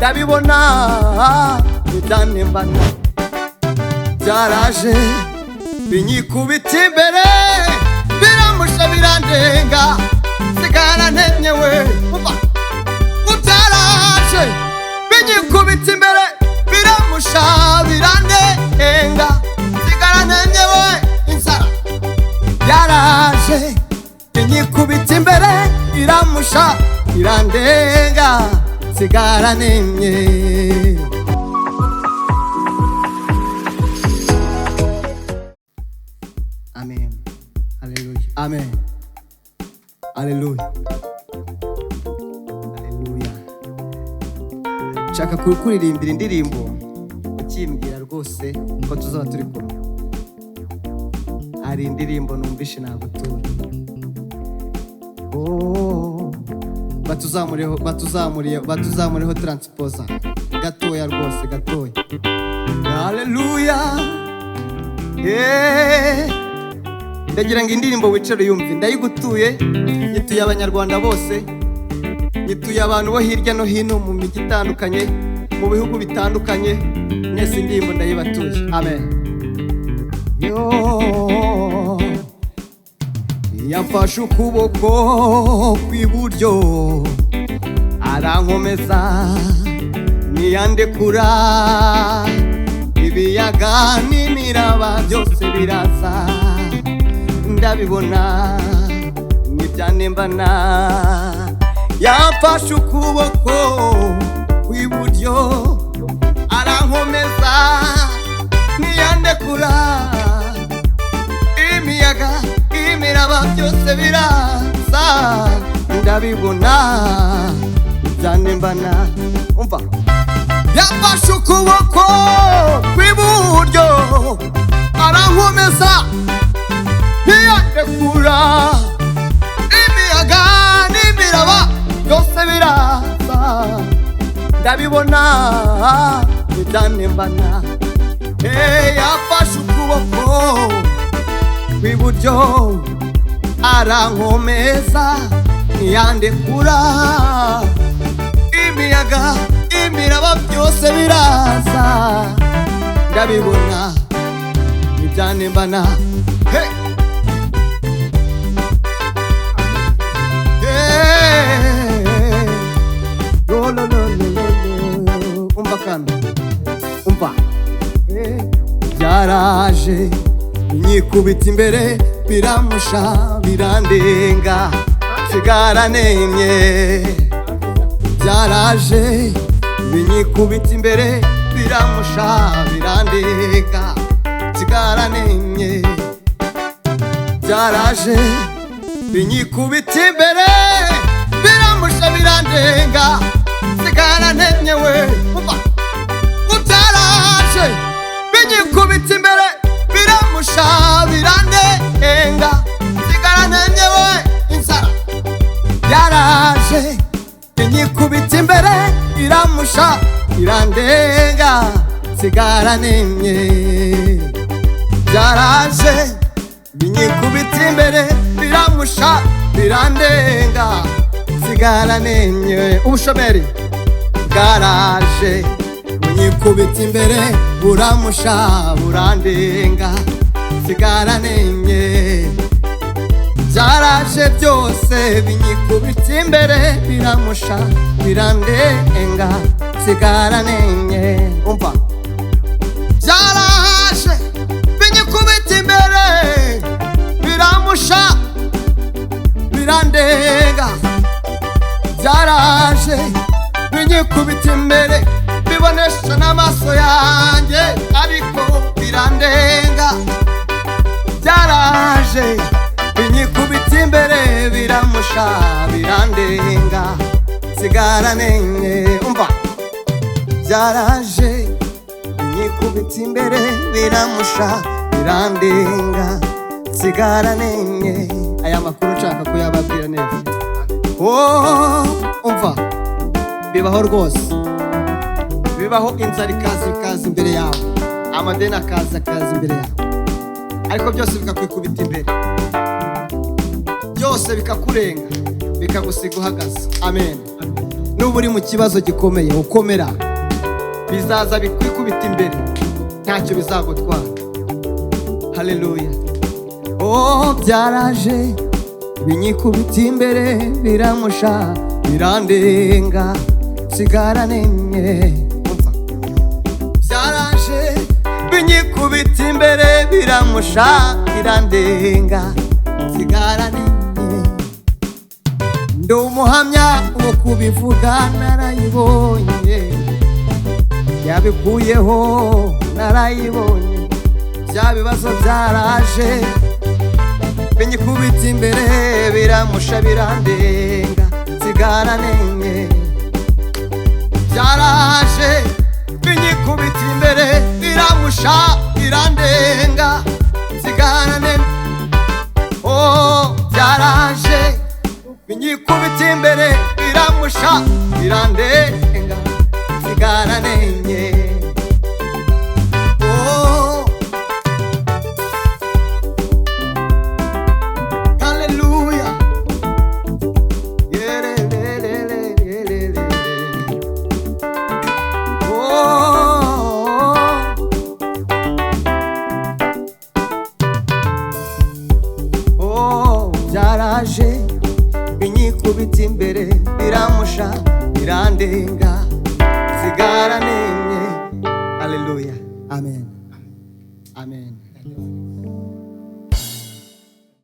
ndabibona bitanembana byaraje binyikubita imbere biramusha birandenga sigara ntenyewe utaraje binyikubita imbere biramusha birandenga sigara ntenyewe inzara byaraje binyikubita imbere biramusha birandenga sigara ntenye. Amen. Hallelujah. Amen. Hallelujah. Hallelujah. Nshaka kuririmbira indirimbo ukimbwira rwose ko tuzaba turi kumwe. Hari indirimbo numvishe nagutura. Batuzamureho transposer. Gatoya rwose gatoya. Hallelujah. Ndagira ngo indirimbo wicare yumve ndayigutuye, nyituye abanyarwanda bose, nyituye abantu bo hirya no hino mu mijyi itandukanye, mu bihugu bitandukanye, mwese indirimbo ndayibatuye. Amen. Yamfashe ukuboko kw'iburyo arankomeza ntiyandekura, ibiyaga n'imiraba byose biraza ndabibona nibyanembana. Yamfashe ukuboko kw'iburyo arankomeza ntiyandekura, imiyaga imiraba byose biraza ndabibona nibyanembana. Umva, yamfashe ukuboko kw'iburyo arankomeza ntiyandekura, imiyaga n'imiraba byose biraza ndabibona nibyanembana. Yafashe ukuboko kw'iburyo arankomeza ntiyandekura, imiyaga imiraba byose biraza ndabibona nibyanembana. Umva kandi umva, byaraje binyikubita imbere biramusha birandenga sigara ntenye. Byaraje binyikubita imbere biramusha birandenga sigara ntenye. Byaraje binyikubita imbere biramusha birandenga sigara ntenyewe. Utaraje binyikubita imbere biramusha birandenga sigara ntenyewe inzara. Byaraje binyikubita imbere biramusha birandenga sigara ntenye. Byaraje binyikubita imbere biramusha birandenga sigara ntenye. Ubushomeri bwaraje bunyikubita imbere buramusha burandenga sigara ntenye. Byaraje byose binyikubita imbere biramusha birandenga sigara ntenye. Umva, byaraje binyikubita imbere biramusha birandenga. Byaraje binyikubita imbere bibonesha n'amaso yanjye ariko birandenga. Byaraje binyikubita imbere biramusha birandenga sigara ntenye. Umva, byaraje binyikubita imbere biramusha birandenga sigara ntenye. Aya makuru nshaka kuyababwira neza. Umva, bibaho rwose, bibaho inzara ikaza imbere yawe, amadeni akaza imbere yawe, ariko byose bikakwikubita imbere, byose bikakurenga bikagusiga uhagaze. Amen. nuba uri mu kibazo gikomeye ukomera, bizaza bikwikubita imbere, ntacyo bizagutwara. Haleluya. Oh, byaraje binyikubita imbere, biramusha birandenga, sigara nemye. Byaraje binyikubita imbere, biramusha birandenga, sigara nemye. Ndi umuhamya wo kubivuga, narayibonye, yabikuyeho narayibonye. Bya bibazo byaraje binyikubita imbere, biramusha birandenga, sigara nemye. Byaraje binyikubita imbere, biramusha birandenga, sigara nemye. Oh, byaraje binyikubita imbere, biramusha birandenga, sigara nemye. Oh, haleluya. Oh, byaraje binyikubita imbere, biramusha birandenga, sigara nemye. Haleluya. Amen. Amen.